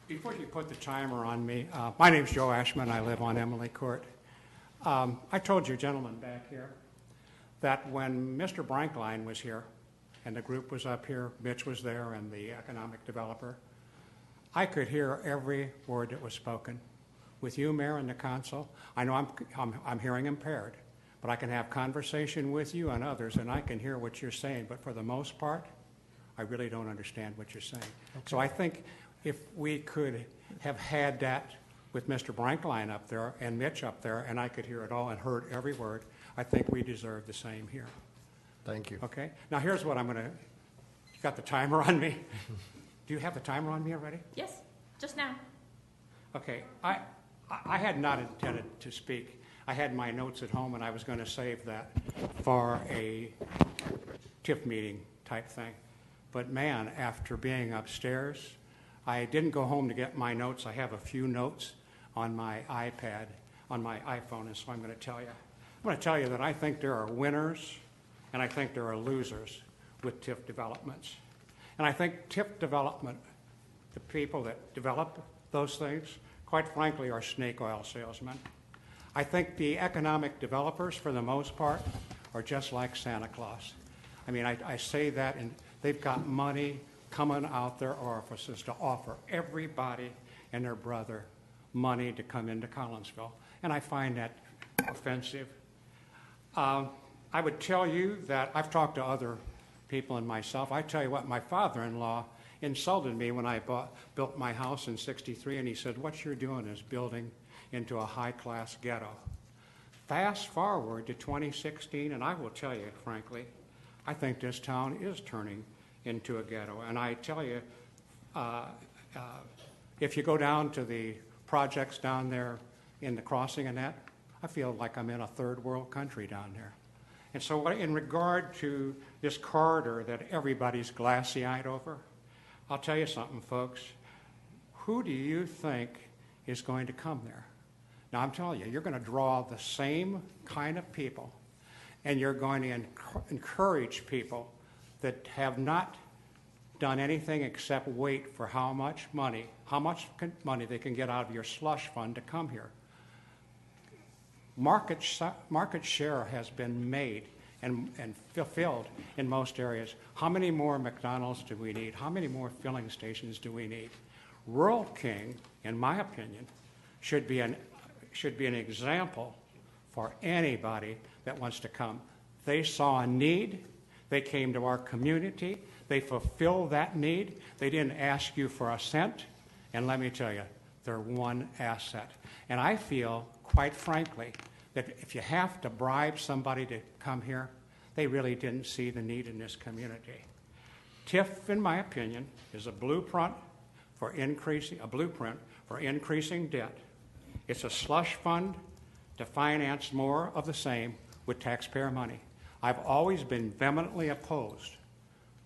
Before you put the timer on me, my name's Joe Ashman. I live on Emily Court. I told you gentlemen back here that when Mr. Brankline was here and the group was up here, Mitch was there and the economic developer, I could hear every word that was spoken. With you, Mayor, and the council, I know I'm hearing impaired, but I can have conversation with you and others and I can hear what you're saying, but for the most part, I really don't understand what you're saying. Okay. So I think if we could have had that with Mr. Brankline up there and Mitch up there, and I could hear it all and heard every word, I think we deserve the same here. Thank you. Okay? Now here's what I'm going to, you got the timer on me? Do you have the timer on me already? Yes, just now. Okay. I had not intended to speak. I had my notes at home, and I was going to save that for a TIF meeting type thing. But man, after being upstairs, I didn't go home to get my notes. I have a few notes on my iPad, on my iPhone, and so I'm going to tell you. I'm going to tell you that I think there are winners and I think there are losers with TIF developments. And I think TIF development, the people that develop those things, quite frankly, are snake oil salesmen. I think the economic developers, for the most part, are just like Santa Claus. I mean, I say that, and they've got money coming out their orifices to offer everybody and their brother money to come into Collinsville. And I find that offensive. I would tell you that I've talked to other people and myself. I tell you what, my father-in-law insulted me when I built my house in '63, and he said, what you're doing is building into a high-class ghetto. Fast forward to 2016, and I will tell you, frankly, I think this town is turning into a ghetto. And I tell you, if you go down to the projects down there in the crossing and that, I feel like I'm in a third world country down there. And so in regard to this corridor that everybody's glassy-eyed over, I'll tell you something, folks. Who do you think is going to come there? Now, I'm telling you, you're going to draw the same kind of people, and you're going to encourage people that have not done anything except wait for how much money they can get out of your slush fund to come here. Market share has been made and fulfilled in most areas. How many more McDonald's do we need? How many more filling stations do we need? Rural King, in my opinion, should be an example for anybody that wants to come. They saw a need. They came to our community. They fulfilled that need. They didn't ask you for a cent. And let me tell you, they're one asset. And I feel, quite frankly, that if you have to bribe somebody to come here, they really didn't see the need in this community. TIF, in my opinion, is a blueprint for increasing debt. It's a slush fund to finance more of the same with taxpayer money. I've always been vehemently opposed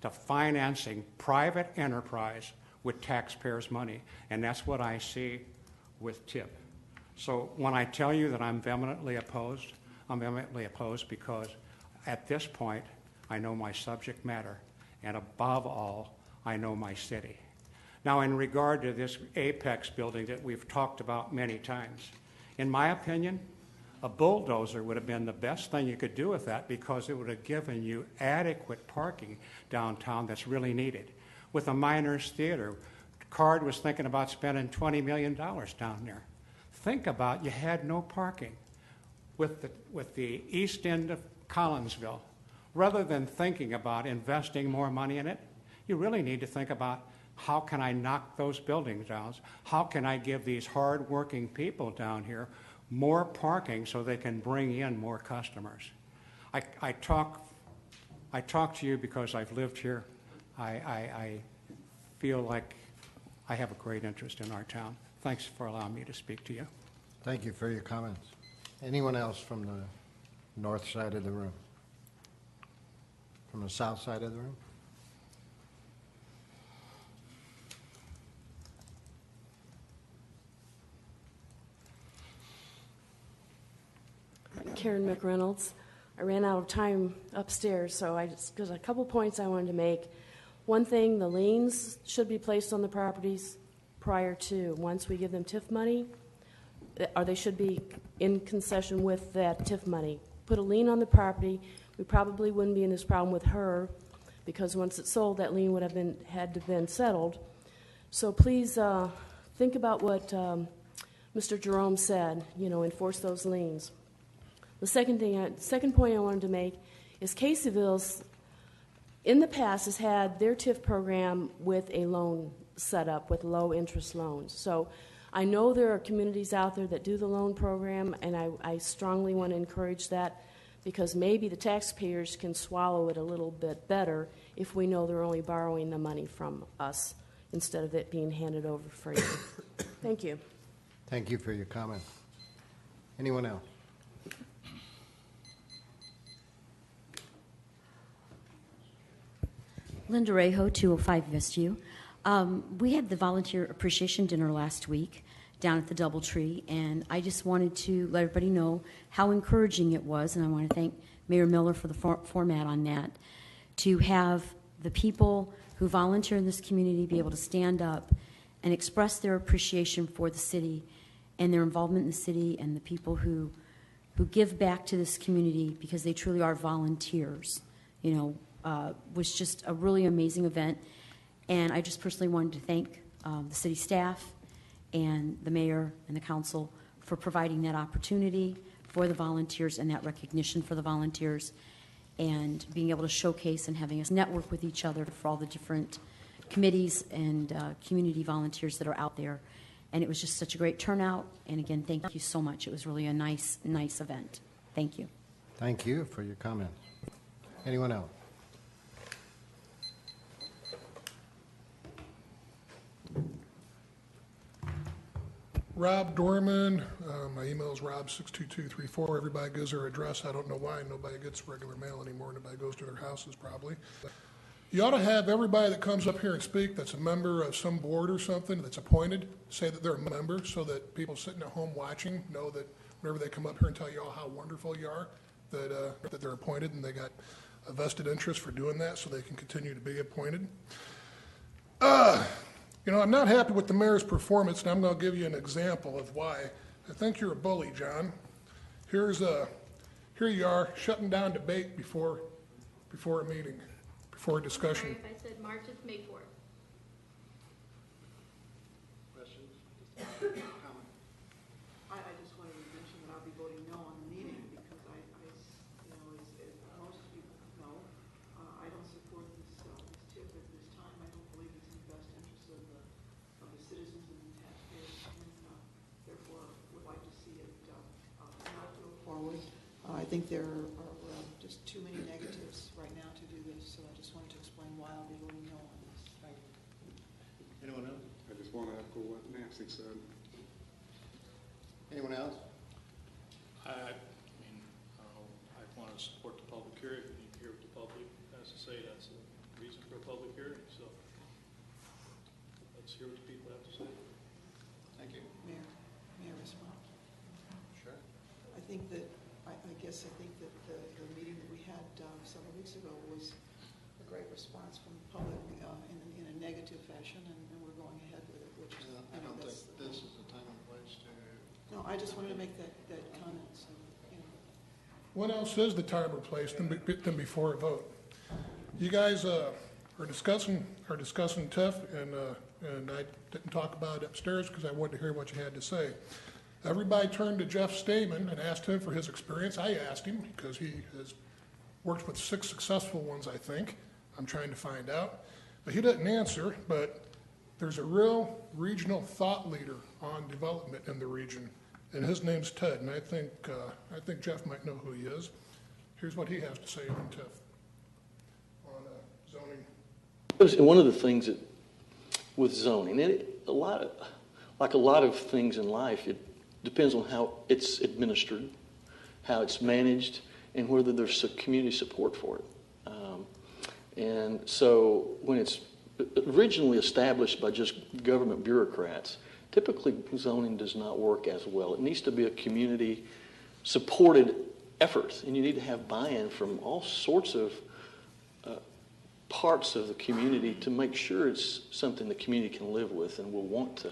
to financing private enterprise with taxpayers' money, and that's what I see with TIF. So when I tell you that I'm vehemently opposed because at this point I know my subject matter, and above all, I know my city. Now, in regard to this Apex building that we've talked about many times, in my opinion, a bulldozer would have been the best thing you could do with that, because it would have given you adequate parking downtown that's really needed. With a Miners Theater, CARD was thinking about spending $20 million down there. Think about, you had no parking. With the east end of Collinsville, rather than thinking about investing more money in it, you really need to think about, how can I knock those buildings down? How can I give these hard-working people down here more parking so they can bring in more customers? I talk to you because I've lived here. I feel like I have a great interest in our town. Thanks for allowing me to speak to you. Thank you for your comments. Anyone else from the north side of the room? From the south side of the room? Karen McReynolds. I ran out of time upstairs, so there's a couple points I wanted to make. One thing, the liens should be placed on the properties. prior to, once we give them TIF money, or they should be in concession with that TIF money. Put a lien on the property. We probably wouldn't be in this problem with her, because once it's sold, that lien would have had to been settled. So please think about what Mr. Jerome said. Enforce those liens. The second point I wanted to make is Caseyville's, in the past, has had their TIF program with a loan set up with low interest loans. So I know there are communities out there that do the loan program, and I strongly want to encourage that, because maybe the taxpayers can swallow it a little bit better if we know they're only borrowing the money from us instead of it being handed over free. Thank you. Thank you for your comment. Anyone else? Linda Rejo, 205 Vestview. We had the volunteer appreciation dinner last week down at the Doubletree, and I just wanted to let everybody know how encouraging it was, and I want to thank Mayor Miller for the format on that, to have the people who volunteer in this community be able to stand up and express their appreciation for the city and their involvement in the city, and the people who give back to this community because they truly are volunteers. Was just a really amazing event. And I just personally wanted to thank the city staff and the mayor and the council for providing that opportunity for the volunteers and that recognition for the volunteers, and being able to showcase and having us network with each other for all the different committees and community volunteers that are out there. And it was just such a great turnout. And again, thank you so much. It was really a nice event. Thank you. Thank you for your comments. Anyone else? Rob Dorman, my email is rob62234. Everybody gives their address. I don't know why nobody gets regular mail anymore. Nobody goes to their houses probably. You ought to have everybody that comes up here and speak that's a member of some board or something that's appointed, say that they're a member, so that people sitting at home watching know that whenever they come up here and tell you all how wonderful you are, that they're appointed and they got a vested interest for doing that, so they can continue to be appointed. I'm not happy with the mayor's performance, and I'm going to give you an example of why. I think you're a bully, John. Here you are, shutting down debate before a meeting, before a discussion. Sorry if I said March, it's May 4th. Questions? I just wanted to mention that I'll be voting no on the meeting because as most people know, I don't support this TIF at this time. I don't believe it's in the best interest of the citizens and the taxpayers, and therefore would like to see it not go forward. I think there are just too many negatives right now to do this, so I just wanted to explain why I'll be voting no on this. Anyone else? I just want to echo what Nancy said. Anyone else? I want to support the public hearing. You need to hear what the public has to say. That's the reason for a public hearing. So let's hear what the people have to say. Thank you. May I respond? Sure. I think that the meeting that we had several weeks ago was a great response from the public in a negative fashion, and we're going ahead with it, which is, I don't think this is the time and place to... No, I just wanted to make that comment, so, When else is the time or place than before a vote? You guys are discussing TIF, and I didn't talk about it upstairs because I wanted to hear what you had to say. Everybody turned to Jeff Stamen and asked him for his experience. I asked him because he has worked with 6 successful ones, I think. I'm trying to find out. But he didn't answer, but there's a real regional thought leader on development in the region, and his name's Ted, and I think Jeff might know who he is. Here's what he has to say on TIF, on zoning. And one of the things that with zoning, like a lot of things in life, it depends on how it's administered, how it's managed, and whether there's community support for it. And so when it's originally established by just government bureaucrats, typically zoning does not work as well. It needs to be a community-supported effort, and you need to have buy-in from all sorts of parts of the community to make sure it's something the community can live with and will want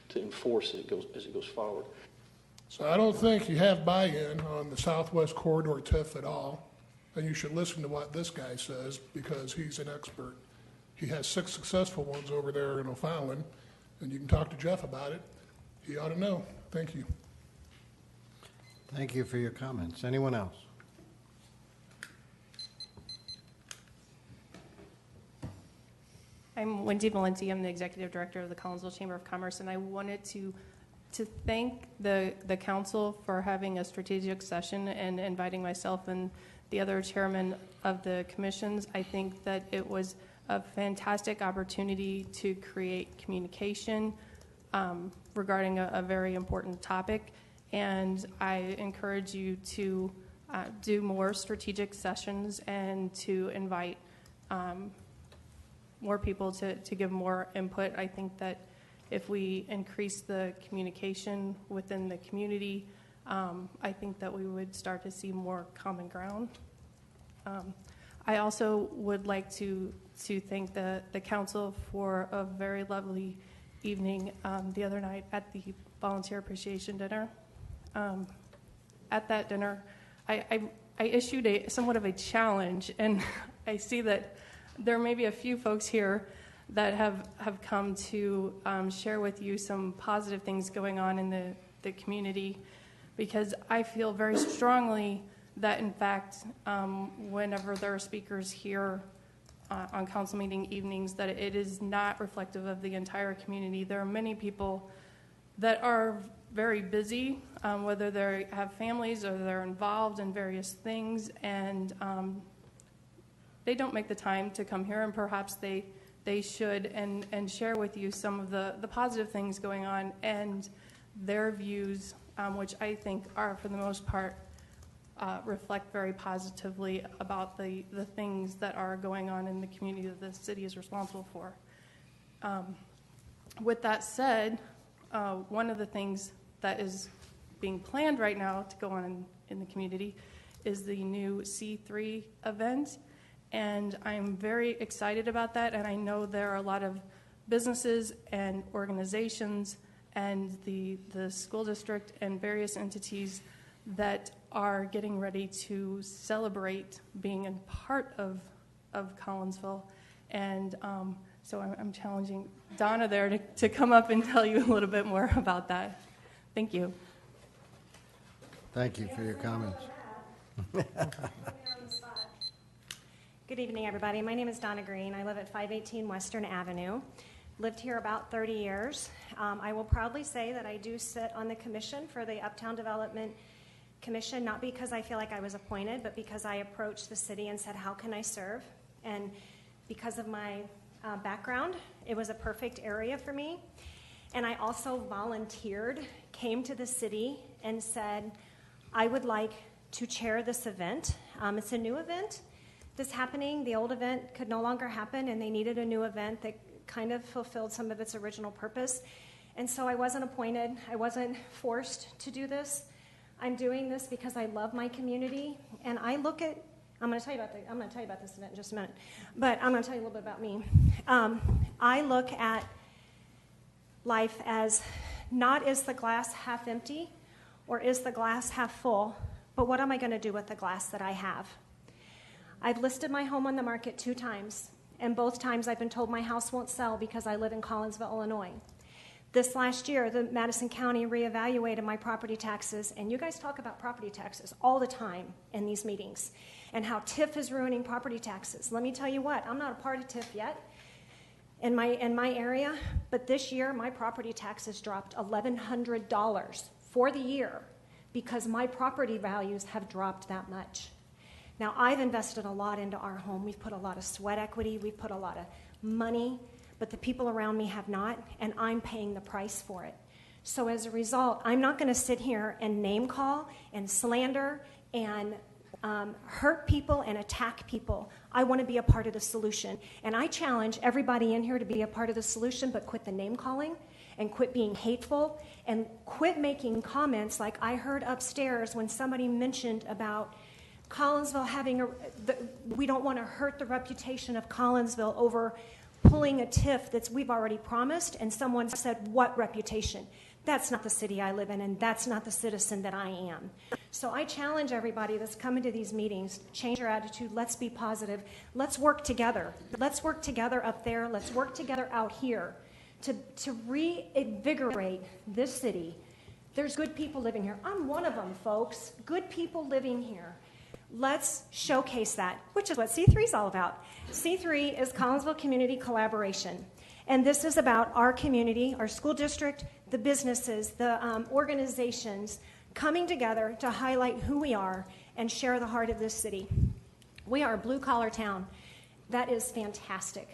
to enforce as it goes forward. So I don't think you have buy-in on the Southwest Corridor TIF at all, and you should listen to what this guy says because he's an expert. He has 6 successful ones over there in O'Fallon, and you can talk to Jeff about it. He ought to know. Thank you. Thank you for your comments. Anyone else? I'm Wendy Valenti. I'm the Executive Director of the Collinsville Chamber of Commerce, and I wanted to thank the council for having a strategic session and inviting myself and the other chairmen of the commissions. I think that it was a fantastic opportunity to create communication regarding a very important topic, and I encourage you to do more strategic sessions and to invite more people to give more input. I think that if we increase the communication within the community, I think that we would start to see more common ground. I also would like to thank the council for a very lovely evening the other night at the Volunteer Appreciation Dinner. At that dinner, I issued somewhat of a challenge, and I see that there may be a few folks here that have come to share with you some positive things going on in the community, because I feel very strongly that, in fact, whenever there are speakers here on council meeting evenings, that it is not reflective of the entire community. There are many people that are very busy, whether they have families or they're involved in various things, and they don't make the time to come here, and perhaps they should, and share with you some of the positive things going on and their views, which I think are, for the most part, reflect very positively about the things that are going on in the community that the city is responsible for. With that said, one of the things that is being planned right now to go on in the community is the new C3 event, and I'm very excited about that, and I know there are a lot of businesses and organizations and the school district and various entities that are getting ready to celebrate being a part of Collinsville. And so I'm challenging Donna there to come up and tell you a little bit more about that. Thank you. Thank you for your comments. Good evening, everybody. My name is Donna Green. I live at 518 Western Avenue. Lived here about 30 years. I will proudly say that I do sit on the commission for the Uptown Development Commission, not because I feel like I was appointed, but because I approached the city and said, how can I serve? And because of my background, it was a perfect area for me. And I also volunteered, came to the city and said, I would like to chair this event. It's a new event that's happening. The old event could no longer happen, and they needed a new event that kind of fulfilled some of its original purpose. And so I wasn't appointed. I wasn't forced to do this. I'm doing this because I love my community, and I look at. I'm going to tell you about this event in just a minute, but I'm going to tell you a little bit about me. I look at life as not is the glass half empty or is the glass half full, but what am I going to do with the glass that I have? I've listed my home on the market 2 times, and both times I've been told my house won't sell because I live in Collinsville, Illinois. This last year, the Madison County reevaluated my property taxes, and you guys talk about property taxes all the time in these meetings, and how TIF is ruining property taxes. Let me tell you what, I'm not a part of TIF yet in my area, but this year my property taxes dropped $1,100 for the year because my property values have dropped that much. Now, I've invested a lot into our home. We've put a lot of sweat equity. We've put a lot of money, but the people around me have not, and I'm paying the price for it. So as a result, I'm not going to sit here and name call and slander and hurt people and attack people. I want to be a part of the solution. And I challenge everybody in here to be a part of the solution, but quit the name calling and quit being hateful and quit making comments like I heard upstairs when somebody mentioned about Collinsville we don't want to hurt the reputation of Collinsville over pulling a TIF we've already promised, and someone said, what reputation? That's not the city I live in, and that's not the citizen that I am. So I challenge everybody that's coming to these meetings, change your attitude, let's be positive, let's work together. Let's work together up there, let's work together out here to reinvigorate this city. There's good people living here. I'm one of them, folks. Good people living here. Let's showcase that, which is what C3 is all about. C3 is Collinsville Community Collaboration. And this is about our community, our school district, the businesses, the organizations coming together to highlight who we are and share the heart of this city. We are a blue-collar town. That is fantastic.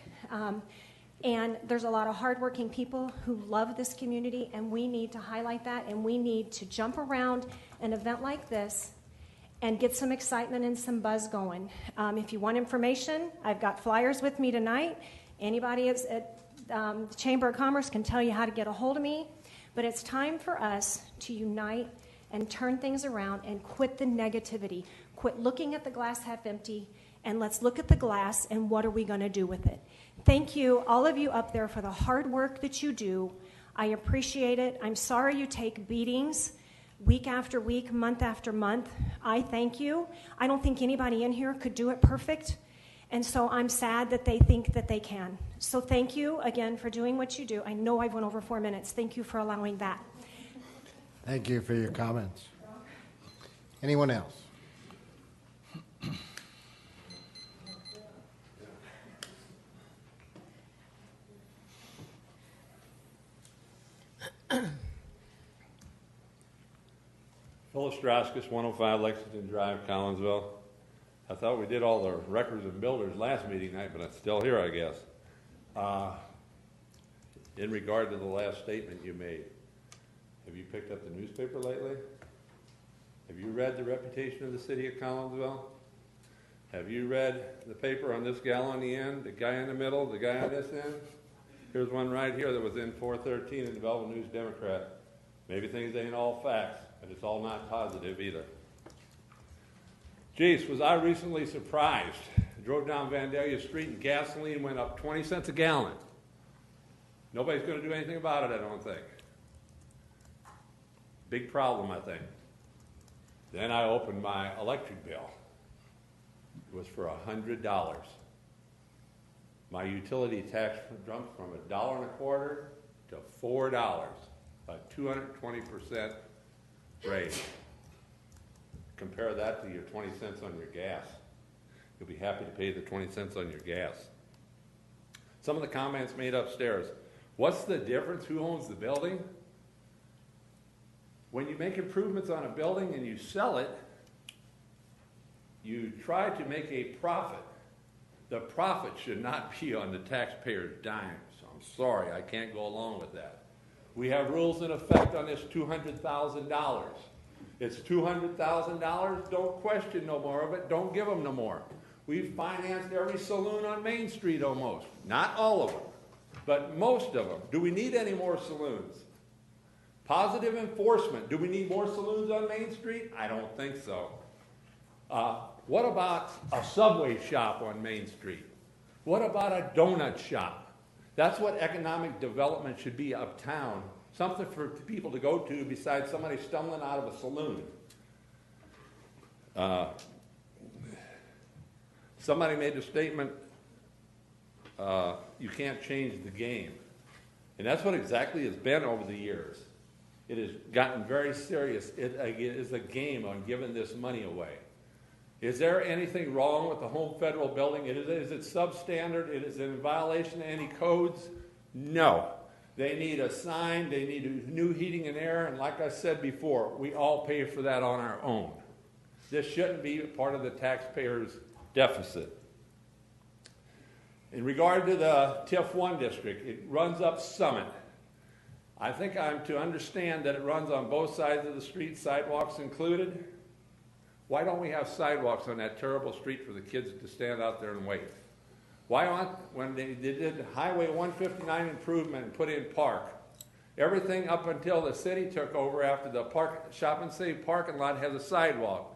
And there's a lot of hardworking people who love this community, and we need to highlight that, and we need to jump around an event like this and get some excitement and some buzz going. If you want information, I've got flyers with me tonight. Anybody at the Chamber of Commerce can tell you how to get a hold of me. But it's time for us to unite and turn things around and quit the negativity. Quit looking at the glass half empty, and let's look at the glass and what are we going to do with it. Thank you, all of you up there, for the hard work that you do. I appreciate it. I'm sorry you take beatings week after week, month after month. I thank you. I don't think anybody in here could do it perfect. And so I'm sad that they think that they can. So thank you again for doing what you do. I know I've went over 4 minutes. Thank you for allowing that. Thank you for your comments. Anyone else? Phyllis Droskis, 105 Lexington Drive, Collinsville. I thought we did all the records and builders last meeting night, but it's still here, I guess. In regard to the last statement you made, have you picked up the newspaper lately? Have you read the reputation of the city of Collinsville? Have you read the paper on this gal on the end, the guy in the middle, the guy on this end? Here's one right here that was in 413 in the Belleville News Democrat. Maybe things ain't all facts, but it's all not positive either. Geez, was I recently surprised. I drove down Vandalia Street and gasoline went up 20 cents a gallon. Nobody's going to do anything about it, I don't think. Big problem, I think. Then I opened my electric bill. It was for $100. My utility tax jumped from $1.25 to $4, a 220% raise. Compare that to your 20 cents on your gas. You'll be happy to pay the 20 cents on your gas. Some of the comments made upstairs. What's the difference? Who owns the building? When you make improvements on a building and you sell it, you try to make a profit. The profit should not be on the taxpayer's dime. So I'm sorry, I can't go along with that. We have rules in effect on this $200,000. It's $200,000. Don't question no more of it. Don't give them no more. We've financed every saloon on Main Street almost. Not all of them, but most of them. Do we need any more saloons? Positive enforcement. Do we need more saloons on Main Street? I don't think so. What about a Subway shop on Main Street? What about a donut shop? That's what economic development should be uptown. Something for people to go to besides somebody stumbling out of a saloon. Somebody made a statement, you can't change the game. And that's what exactly it's been over the years. It has gotten very serious. It is a game on giving this money away. Is there anything wrong with the home federal building? Is it substandard? Is it in violation of any codes? No. They need a sign. They need new heating and air. And like I said before, we all pay for that on our own. This shouldn't be part of the taxpayer's deficit. In regard to the TIF 1 district, it runs up Summit. I think I'm to understand that it runs on both sides of the street, sidewalks included. Why don't we have sidewalks on that terrible street for the kids to stand out there and wait? Why aren't, when they did Highway 159 improvement and put in Park, everything up until the city took over after the Shop and Save parking lot has a sidewalk.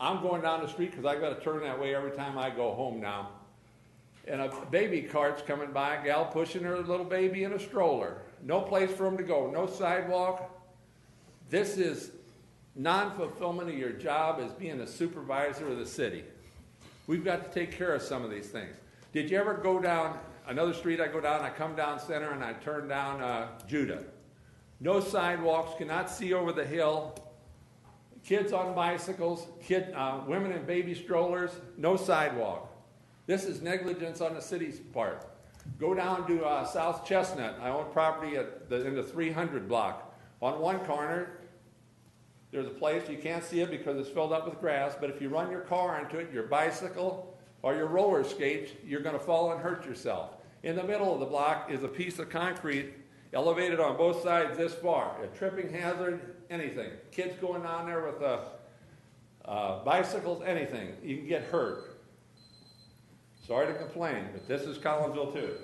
I'm going down the street because I got to turn that way every time I go home now. And a baby cart's coming by, a gal pushing her little baby in a stroller. No place for him to go, no sidewalk. This is non-fulfillment of your job as being a supervisor of the city. We've got to take care of some of these things. Did you ever go down another street? I go down, I come down Center, and I turn down Judah. No sidewalks, cannot see over the hill. Kids on bicycles, women in baby strollers, no sidewalk. This is negligence on the city's part. Go down to South Chestnut. I own property in the 300 block. On one corner, there's a place, you can't see it because it's filled up with grass, but if you run your car into it, your bicycle or your roller skates, you're going to fall and hurt yourself. In the middle of the block is a piece of concrete elevated on both sides this far. A tripping hazard, anything. Kids going down there with bicycles, anything. You can get hurt. Sorry to complain, but this is Collinsville too.